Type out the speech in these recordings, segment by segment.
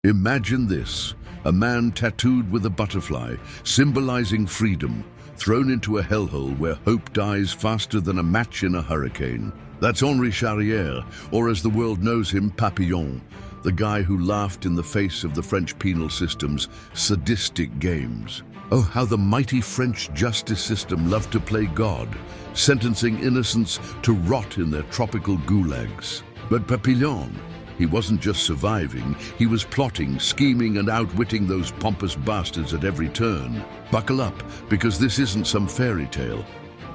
Imagine this, a man tattooed with a butterfly, symbolizing freedom, thrown into a hellhole where hope dies faster than a match in a hurricane. That's Henri Charrière, or as the world knows him, Papillon, the guy who laughed in the face of the French penal system's sadistic games. Oh, how the mighty French justice system loved to play God, sentencing innocents to rot in their tropical gulags. But Papillon, he wasn't just surviving, he was plotting, scheming, and outwitting those pompous bastards at every turn. Buckle up, because this isn't some fairy tale.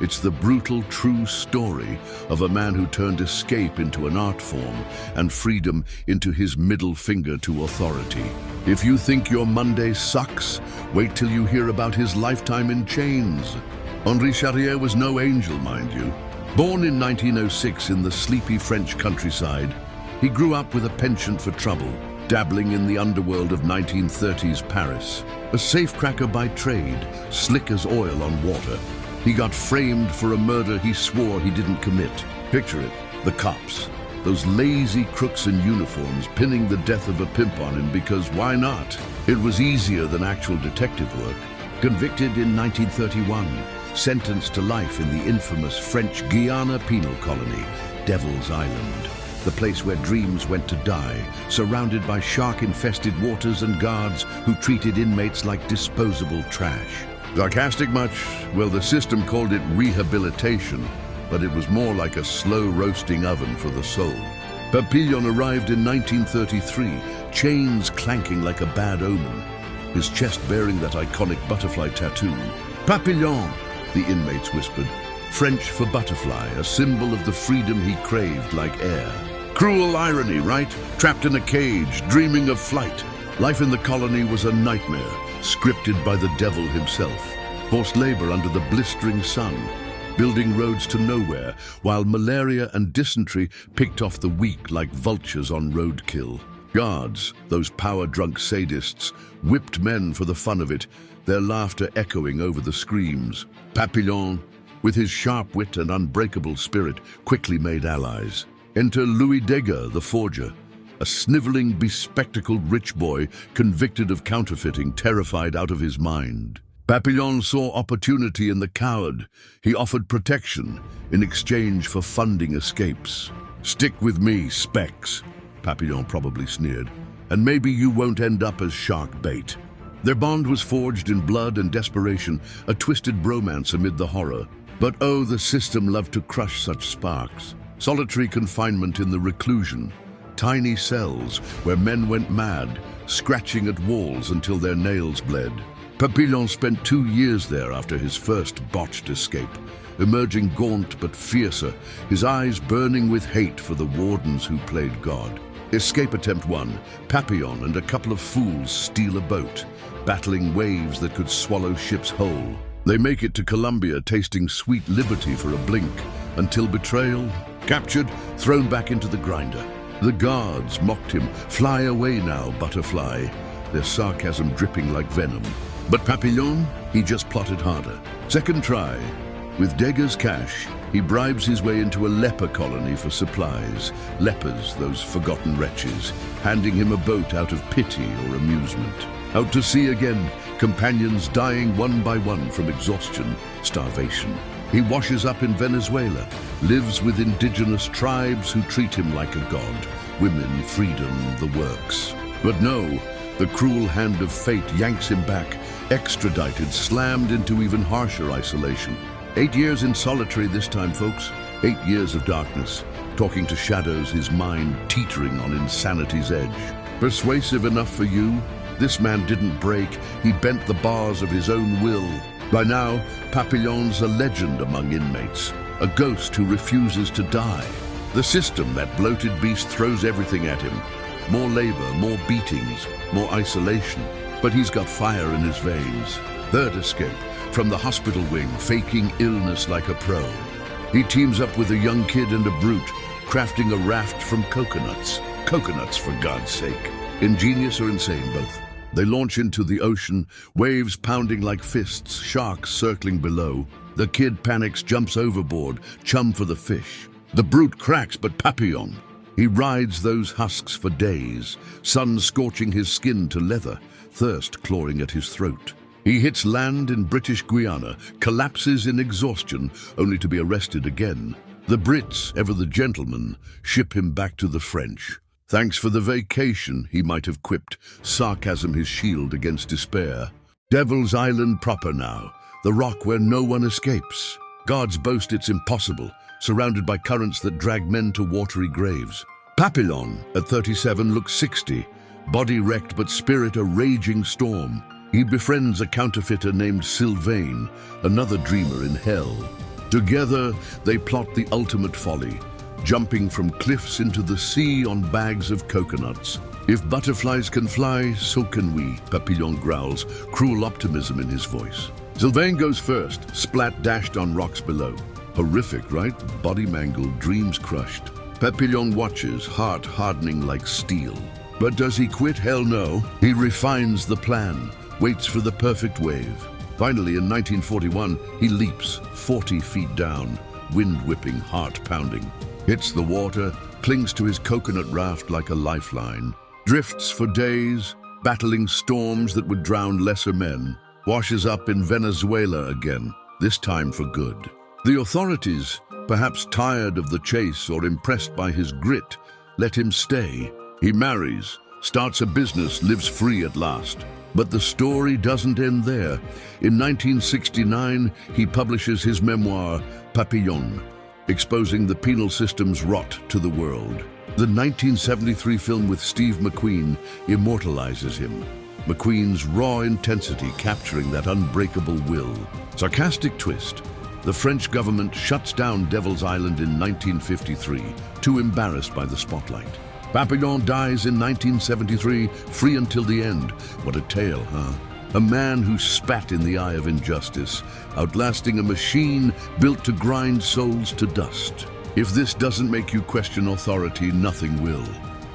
It's the brutal, true story of a man who turned escape into an art form and freedom into his middle finger to authority. If you think your Monday sucks, wait till you hear about his lifetime in chains. Henri Charrière was no angel, mind you. Born in 1906 in the sleepy French countryside, he grew up with a penchant for trouble, dabbling in the underworld of 1930s Paris. A safecracker by trade, slick as oil on water, he got framed for a murder he swore he didn't commit. Picture it, the cops, those lazy crooks in uniforms pinning the death of a pimp on him because why not? It was easier than actual detective work. Convicted in 1931, sentenced to life in the infamous French Guiana penal colony, Devil's Island, the place where dreams went to die, surrounded by shark-infested waters and guards who treated inmates like disposable trash. Sarcastic much? Well, the system called it rehabilitation, but it was more like a slow roasting oven for the soul. Papillon arrived in 1933, chains clanking like a bad omen, his chest bearing that iconic butterfly tattoo. Papillon, the inmates whispered, French for butterfly, a symbol of the freedom he craved like air. Cruel irony, right? Trapped in a cage, dreaming of flight. Life in the colony was a nightmare, scripted by the devil himself. Forced labor under the blistering sun, building roads to nowhere, while malaria and dysentery picked off the weak like vultures on roadkill. Guards, those power-drunk sadists, whipped men for the fun of it, their laughter echoing over the screams. Papillon, with his sharp wit and unbreakable spirit, quickly made allies. Enter Louis Degas, the forger, a sniveling, bespectacled rich boy convicted of counterfeiting, terrified out of his mind. Papillon saw opportunity in the coward. He offered protection in exchange for funding escapes. Stick with me, Specs, Papillon probably sneered, and maybe you won't end up as shark bait. Their bond was forged in blood and desperation, a twisted bromance amid the horror. But oh, the system loved to crush such sparks. Solitary confinement in the reclusion, tiny cells where men went mad, scratching at walls until their nails bled. Papillon spent 2 years there after his first botched escape, emerging gaunt but fiercer, his eyes burning with hate for the wardens who played God. Escape attempt 1, Papillon and a couple of fools steal a boat, battling waves that could swallow ships whole. They make it to Colombia tasting sweet liberty for a blink, until betrayal, captured, thrown back into the grinder. The guards mocked him, "Fly away now, butterfly," their sarcasm dripping like venom. But Papillon, he just plotted harder. Second try. With Degas' cash, he bribes his way into a leper colony for supplies. Lepers, those forgotten wretches, handing him a boat out of pity or amusement. Out to sea again, companions dying one by one from exhaustion, starvation. He washes up in Venezuela, lives with indigenous tribes who treat him like a god. Women, freedom, the works. But no, the cruel hand of fate yanks him back, extradited, slammed into even harsher isolation. 8 years in solitary this time, folks. 8 years of darkness, talking to shadows, his mind teetering on insanity's edge. Persuasive enough for you? This man didn't break, he bent the bars of his own will. By now, Papillon's a legend among inmates, a ghost who refuses to die. The system, that bloated beast, throws everything at him. More labor, more beatings, more isolation. But he's got fire in his veins. Third escape, from the hospital wing, faking illness like a pro. He teams up with a young kid and a brute, crafting a raft from coconuts. Coconuts, for God's sake. Ingenious or insane, both. They launch into the ocean, waves pounding like fists, sharks circling below. The kid panics, jumps overboard, chum for the fish. The brute cracks, but Papillon, He rides those husks for days, sun scorching his skin to leather, thirst clawing at his throat. He hits land in British Guiana, collapses in exhaustion, only to be arrested again. The Brits, ever the gentlemen, ship him back to the French. Thanks for the vacation, he might have quipped, sarcasm his shield against despair. Devil's Island proper now, the rock where no one escapes. Gods boast it's impossible, surrounded by currents that drag men to watery graves. Papillon, at 37, looks 60, body wrecked but spirit a raging storm. He befriends a counterfeiter named Sylvain, another dreamer in hell. Together, they plot the ultimate folly, jumping from cliffs into the sea on bags of coconuts. If butterflies can fly, so can we, Papillon growls, cruel optimism in his voice. Sylvain goes first, splat dashed on rocks below. Horrific, right? Body mangled, dreams crushed. Papillon watches, heart hardening like steel. But does he quit? Hell no. He refines the plan, waits for the perfect wave. Finally, in 1941, he leaps 40 feet down, wind whipping, heart pounding. Hits the water, clings to his coconut raft like a lifeline. Drifts for days, battling storms that would drown lesser men. Washes up in Venezuela again, this time for good. The authorities, perhaps tired of the chase or impressed by his grit, let him stay. He marries, starts a business, lives free at last. But the story doesn't end there. In 1969, he publishes his memoir, Papillon, exposing the penal system's rot to the world. The 1973 film with Steve McQueen immortalizes him. McQueen's raw intensity capturing that unbreakable will. Sarcastic twist. The French government shuts down Devil's Island in 1953, too embarrassed by the spotlight. Papillon dies in 1973, free until the end. What a tale, huh? A man who spat in the eye of injustice, outlasting a machine built to grind souls to dust. If this doesn't make you question authority, nothing will.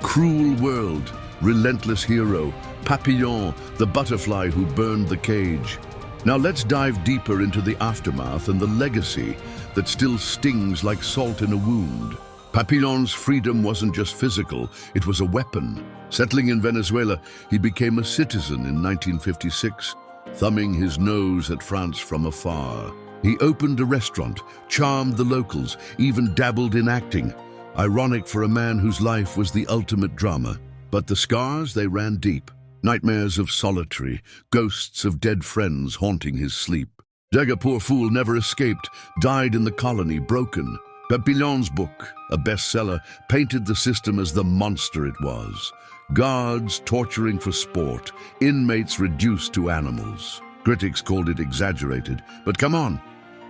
Cruel world, relentless hero, Papillon, the butterfly who burned the cage. Now let's dive deeper into the aftermath and the legacy that still stings like salt in a wound. Papillon's freedom wasn't just physical, it was a weapon. Settling in Venezuela, he became a citizen in 1956, thumbing his nose at France from afar. He opened a restaurant, charmed the locals, even dabbled in acting. Ironic for a man whose life was the ultimate drama. But the scars, they ran deep. Nightmares of solitary, ghosts of dead friends haunting his sleep. Dagger, poor fool, never escaped, died in the colony, broken. Papillon's book, a bestseller, painted the system as the monster it was. Guards torturing for sport, inmates reduced to animals. Critics called it exaggerated, but come on,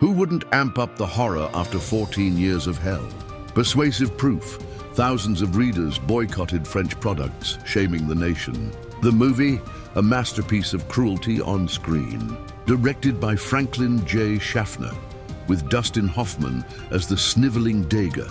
who wouldn't amp up the horror after 14 years of hell? Persuasive proof, thousands of readers boycotted French products, shaming the nation. The movie, a masterpiece of cruelty on screen. Directed by Franklin J. Schaffner, with Dustin Hoffman as the sniveling Dagger.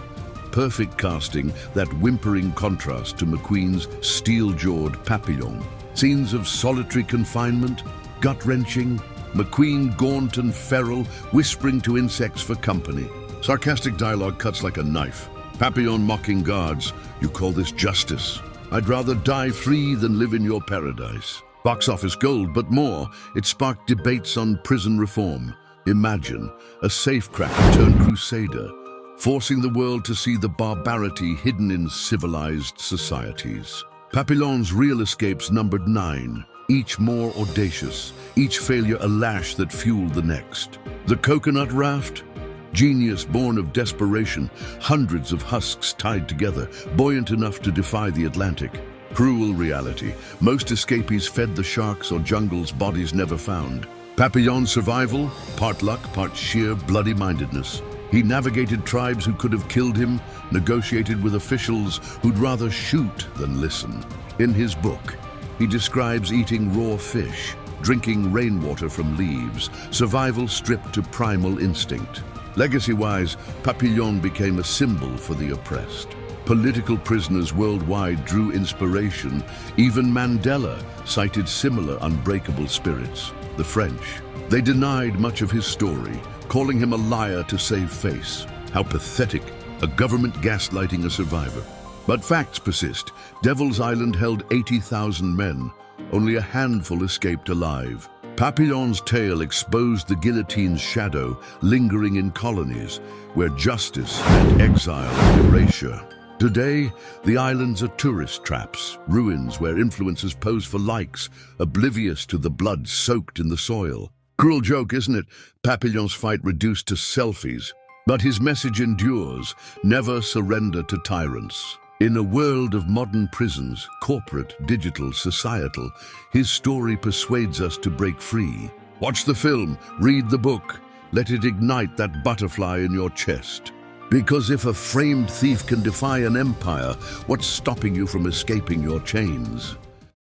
Perfect casting, that whimpering contrast to McQueen's steel-jawed Papillon. Scenes of solitary confinement, gut-wrenching, McQueen gaunt and feral, whispering to insects for company. Sarcastic dialogue cuts like a knife. Papillon mocking guards, you call this justice? I'd rather die free than live in your paradise. Box office gold, but more, it sparked debates on prison reform. Imagine a safecracker turned crusader, forcing the world to see the barbarity hidden in civilized societies. Papillon's real escapes numbered 9, each more audacious, each failure a lash that fueled the next. The coconut raft? Genius born of desperation, hundreds of husks tied together, buoyant enough to defy the Atlantic. Cruel reality. Most escapees fed the sharks or jungles bodies never found. Papillon's survival, part luck, part sheer bloody-mindedness. He navigated tribes who could have killed him, negotiated with officials who'd rather shoot than listen. In his book, he describes eating raw fish, drinking rainwater from leaves, survival stripped to primal instinct. Legacy-wise, Papillon became a symbol for the oppressed. Political prisoners worldwide drew inspiration. Even Mandela cited similar unbreakable spirits. The French, they denied much of his story, calling him a liar to save face. How pathetic, a government gaslighting a survivor. But facts persist. Devil's Island held 80,000 men. Only a handful escaped alive. Papillon's tale exposed the guillotine's shadow lingering in colonies where justice meant exile and erasure. Today, the islands are tourist traps, ruins where influencers pose for likes, oblivious to the blood soaked in the soil. Cruel joke, isn't it? Papillon's fight reduced to selfies. But his message endures: never surrender to tyrants. In a world of modern prisons, corporate, digital, societal, his story persuades us to break free. Watch the film, read the book, let it ignite that butterfly in your chest. Because if a framed thief can defy an empire, what's stopping you from escaping your chains?